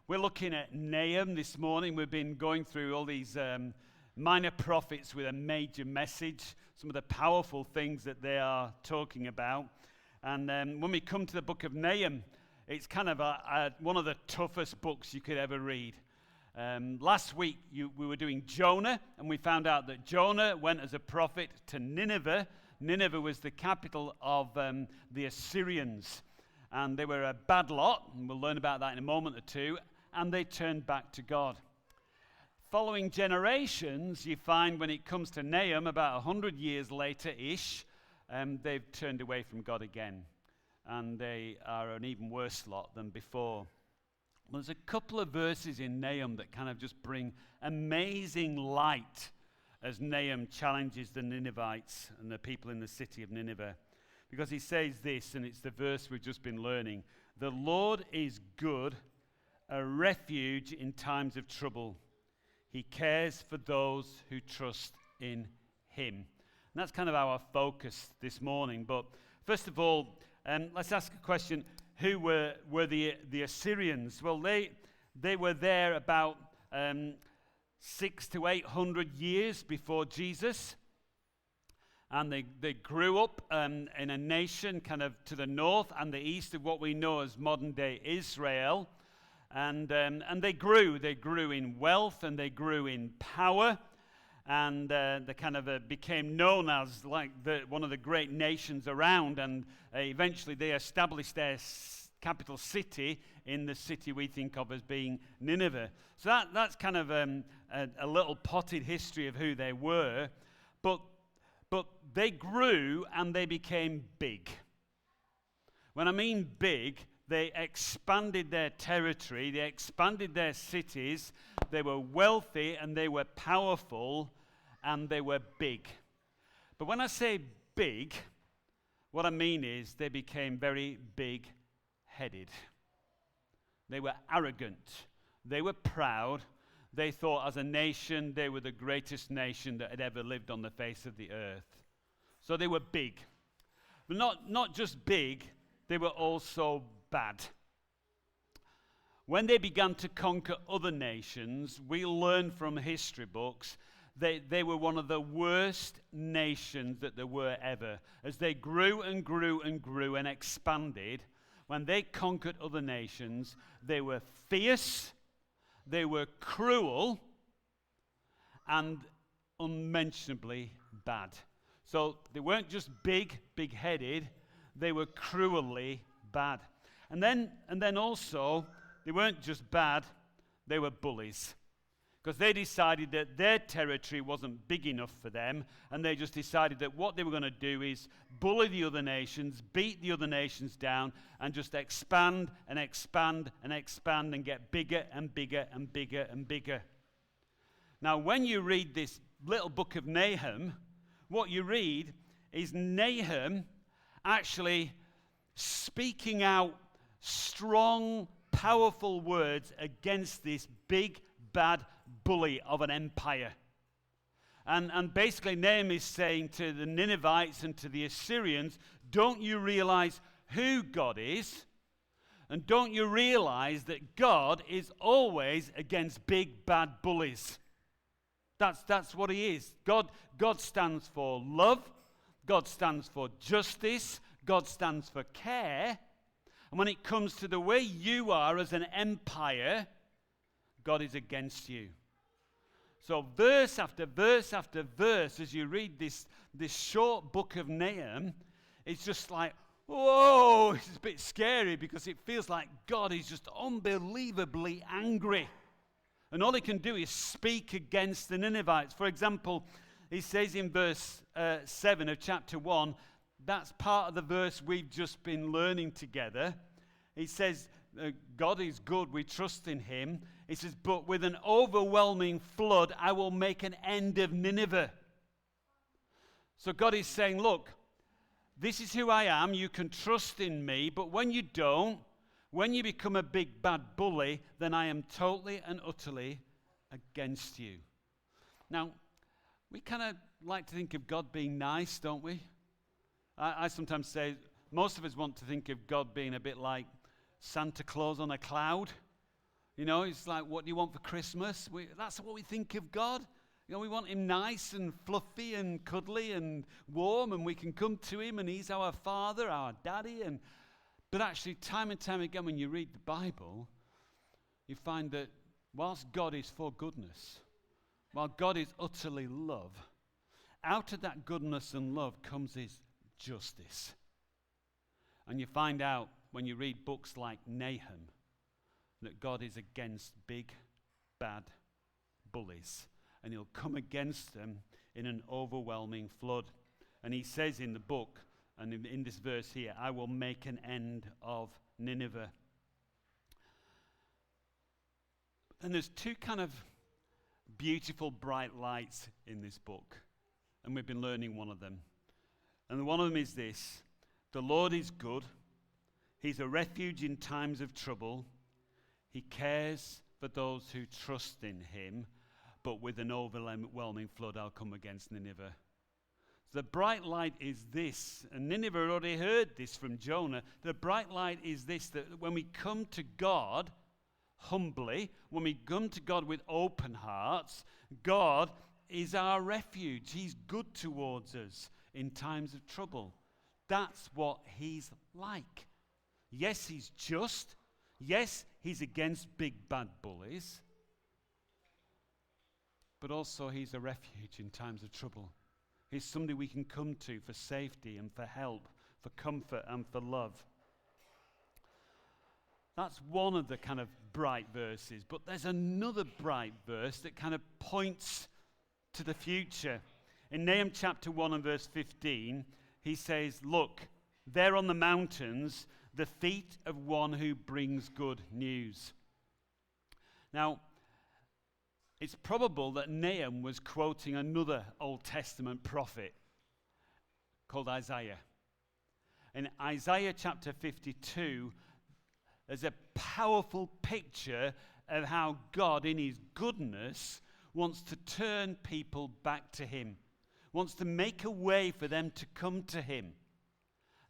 We're looking at Nahum this morning. We've been going through all these minor prophets with a major message, some of the powerful things that they are talking about. And when we come to the book of Nahum, it's kind of one of the toughest books you could ever read. Last week we were doing Jonah, and we found out that Jonah went as a prophet to Nineveh. Nineveh was the capital of the Assyrians, and they were a bad lot, and we'll learn about that in a moment or two, and they turned back to God. Following generations, you find when it comes to Nahum, about 100 years later-ish, they've turned away from God again, and they are an even worse lot than before. Well, there's a couple of verses in Nahum that kind of just bring amazing light as Nahum challenges the Ninevites and the people in the city of Nineveh. Because he says this, and it's the verse we've just been learning: "The Lord is good, a refuge in times of trouble. He cares for those who trust in him." And that's kind of our focus this morning. But first of all, let's ask a question. Who were the Assyrians? Well, they were there about 600 to 800 years before Jesus. And they grew up in a nation kind of to the north and the east of what we know as modern-day Israel. And they grew in wealth, and they grew in power, and they kind of became known as like one of the great nations around, and eventually they established their capital city in the city we think of as being Nineveh. So that's kind of a little potted history of who they were, but they grew and they became big. When I mean big, they expanded their territory, they expanded their cities, they were wealthy and they were powerful and they were big. But when I say big, what I mean is they became very big-headed. They were arrogant, they were proud, they thought as a nation they were the greatest nation that had ever lived on the face of the earth. So they were big. But not just big, they were also bad. When they began to conquer other nations, we learn from history books they were one of the worst nations that there were ever. As they grew and grew and grew and expanded, when they conquered other nations, they were fierce, they were cruel, and unmentionably bad. So they weren't just big-headed, they were cruelly bad. And then also, they weren't just bad, they were bullies. Because they decided that their territory wasn't big enough for them, and they just decided that what they were going to do is bully the other nations, beat the other nations down, and just expand and expand and expand and get bigger and bigger and bigger and bigger. Now, when you read this little book of Nahum, what you read is Nahum actually speaking out strong, powerful words against this big, bad bully of an empire. And basically Nahum is saying to the Ninevites and to the Assyrians, don't you realize who God is? And don't you realize that God is always against big, bad bullies? That's what he is. God stands for love. God stands for justice. God stands for care. And when it comes to the way you are as an empire, God is against you. So verse after verse after verse, as you read this short book of Nahum, it's just like, whoa, it's a bit scary because it feels like God is just unbelievably angry. And all he can do is speak against the Ninevites. For example, he says in verse 7 of chapter 1, that's part of the verse we've just been learning together. He says, God is good, we trust in him. He says, but with an overwhelming flood, I will make an end of Nineveh. So God is saying, look, this is who I am, you can trust in me, but when you don't, when you become a big bad bully, then I am totally and utterly against you. Now, we kind of like to think of God being nice, don't we? I sometimes say, most of us want to think of God being a bit like Santa Claus on a cloud. You know, it's like, what do you want for Christmas? That's what we think of God. You know, we want him nice and fluffy and cuddly and warm, and we can come to him and he's our father, our daddy. But actually, time and time again, when you read the Bible, you find that whilst God is for goodness, while God is utterly love, out of that goodness and love comes his justice. And you find out when you read books like Nahum that God is against big, bad bullies. And he'll come against them in an overwhelming flood. And he says in the book, and in this verse here, I will make an end of Nineveh. And there's two kind of beautiful, bright lights in this book. And we've been learning one of them. And one of them is this: the Lord is good. He's a refuge in times of trouble. He cares for those who trust in him. But with an overwhelming flood, I'll come against Nineveh. So the bright light is this, and Nineveh had already heard this from Jonah. The bright light is this, that when we come to God humbly, when we come to God with open hearts, God is our refuge. He's good towards us in times of trouble. That's what he's like. Yes, he's just. Yes, he's against big bad bullies. But also he's a refuge in times of trouble. He's somebody we can come to for safety and for help, for comfort and for love. That's one of the kind of bright verses. But there's another bright verse that kind of points to the future. In Nahum chapter 1 and verse 15, he says, look, there on the mountains, the feet of one who brings good news. Now, it's probable that Nahum was quoting another Old Testament prophet called Isaiah. In Isaiah chapter 52, there's a powerful picture of how God, in his goodness, wants to turn people back to him, wants to make a way for them to come to him.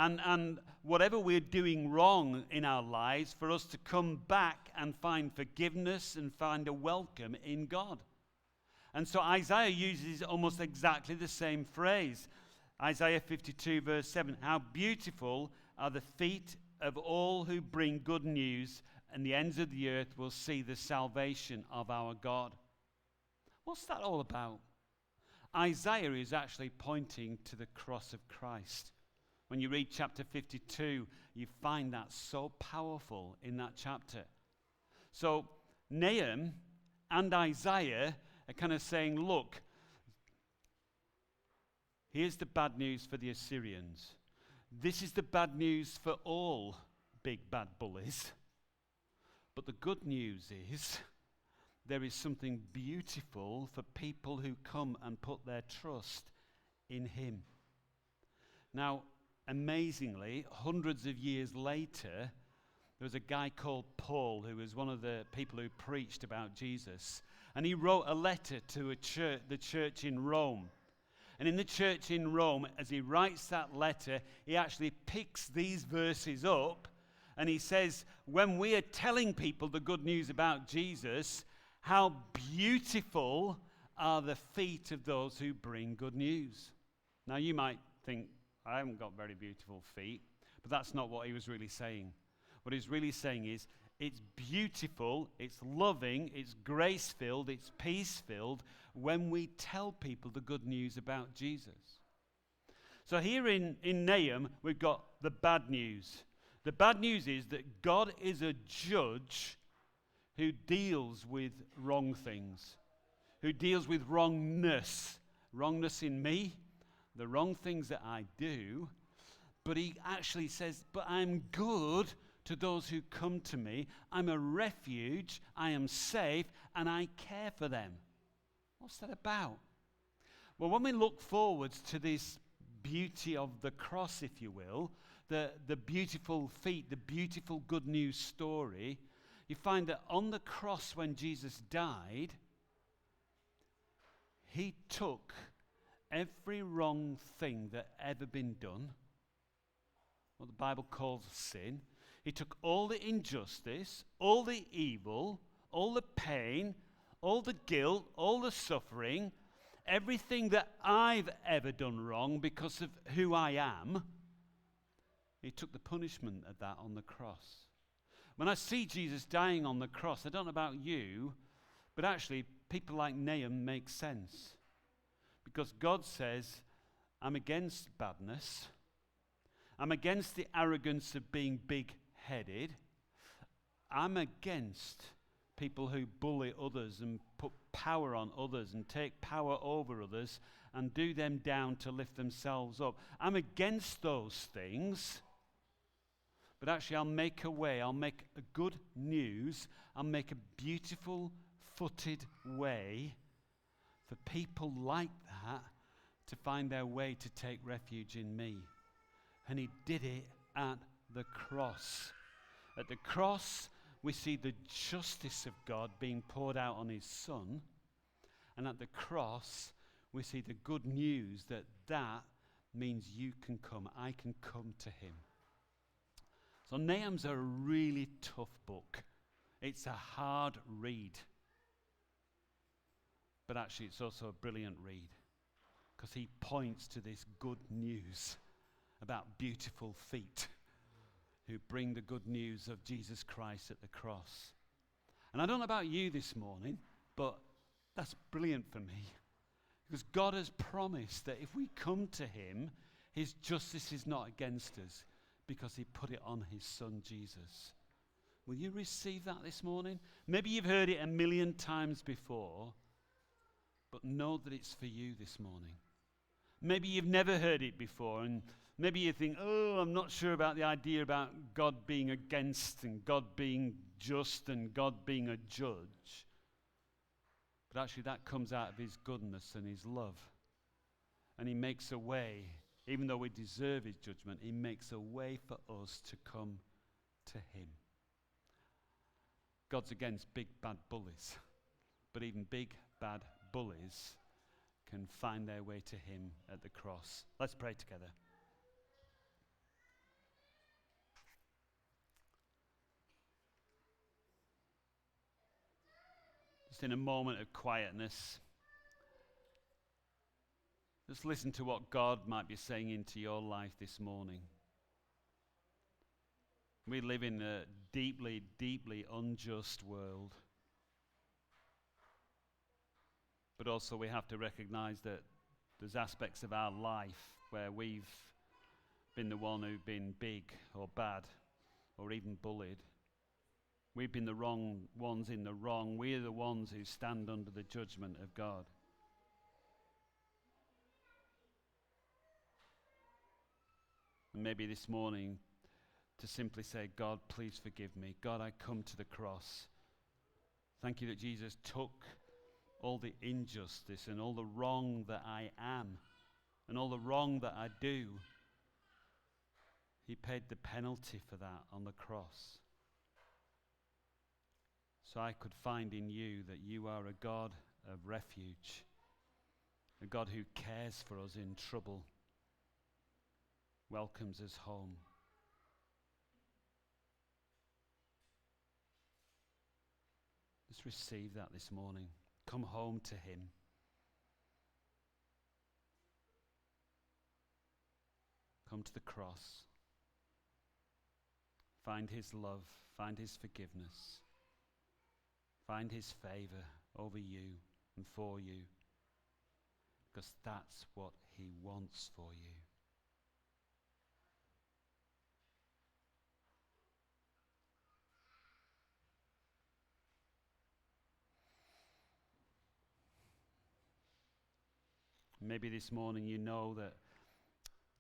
And whatever we're doing wrong in our lives, for us to come back and find forgiveness and find a welcome in God. And so Isaiah uses almost exactly the same phrase. Isaiah 52 verse 7, how beautiful are the feet of all who bring good news, and the ends of the earth will see the salvation of our God. What's that all about? Isaiah is actually pointing to the cross of Christ. When you read chapter 52, you find that so powerful in that chapter. So Nahum and Isaiah are kind of saying, look, here's the bad news for the Assyrians. This is the bad news for all big bad bullies. But the good news is there is something beautiful for people who come and put their trust in him. Now, amazingly, hundreds of years later, there was a guy called Paul who was one of the people who preached about Jesus. And he wrote a letter to the church in Rome. And in the church in Rome, as he writes that letter, he actually picks these verses up. And he says, when we are telling people the good news about Jesus, how beautiful are the feet of those who bring good news. Now you might think, I haven't got very beautiful feet, but that's not what he was really saying. What he's really saying is, it's beautiful, it's loving, it's grace-filled, it's peace-filled when we tell people the good news about Jesus. So here in Nahum, we've got the bad news. The bad news is that God is a judge who deals with wrong things, who deals with wrongness in me, the wrong things that I do, but he actually says, but I'm good to those who come to me. I'm a refuge, I am safe, and I care for them. What's that about? Well, when we look forwards to this beauty of the cross, if you will, the beautiful feet, the beautiful good news story, you find that on the cross when Jesus died, he took every wrong thing that ever been done, what the Bible calls sin. He took all the injustice, all the evil, all the pain, all the guilt, all the suffering, everything that I've ever done wrong because of who I am. He took the punishment of that on the cross. When I see Jesus dying on the cross, I don't know about you, but actually people like Nahum make sense. Because God says, I'm against badness. I'm against the arrogance of being big-headed. I'm against people who bully others and put power on others and take power over others and do them down to lift themselves up. I'm against those things. But actually, I'll make a way. I'll make a good news. I'll make a beautiful footed way for people like that to find their way to take refuge in me. And he did it at the cross. At the cross, we see the justice of God being poured out on his Son. And at the cross, we see the good news that means you can come. I can come to him. So Nahum's a really tough book. It's a hard read. But actually it's also a brilliant read because he points to this good news about beautiful feet who bring the good news of Jesus Christ at the cross. And I don't know about you this morning, but that's brilliant for me because God has promised that if we come to him, his justice is not against us, because he put it on his Son, Jesus. Will you receive that this morning? Maybe you've heard it a million times before, but know that it's for you this morning. Maybe you've never heard it before, and maybe you think, oh, I'm not sure about the idea about God being against and God being just and God being a judge. But actually that comes out of his goodness and his love. And he makes a way. Even though we deserve his judgment, he makes a way for us to come to him. God's against big, bad bullies. But even big, bad bullies can find their way to him at the cross. Let's pray together. Just in a moment of quietness, just listen to what God might be saying into your life this morning. We live in a deeply, deeply unjust world. But also we have to recognize that there's aspects of our life where we've been the one who've been big or bad or even bullied. We've been the wrong ones in the wrong. We're the ones who stand under the judgment of God. And maybe this morning to simply say, God, please forgive me. God, I come to the cross. Thank you that Jesus took all the injustice and all the wrong that I am and all the wrong that I do. He paid the penalty for that on the cross. So I could find in you that you are a God of refuge, a God who cares for us in trouble, welcomes us home. Just receive that this morning. Come home to him. Come to the cross. Find his love. Find his forgiveness. Find his favor over you and for you. Because that's what he wants for you. Maybe this morning you know that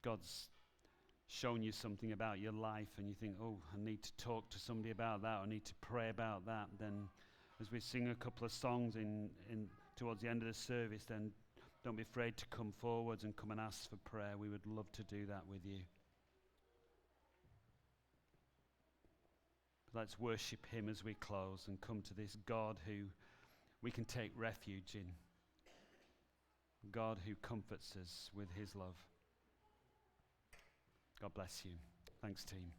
God's shown you something about your life and you think, oh, I need to talk to somebody about that. I need to pray about that. Then as we sing a couple of songs in towards the end of the service, then don't be afraid to come forwards and come and ask for prayer. We would love to do that with you. But let's worship him as we close and come to this God who we can take refuge in. God who comforts us with his love. God bless you. Thanks, team.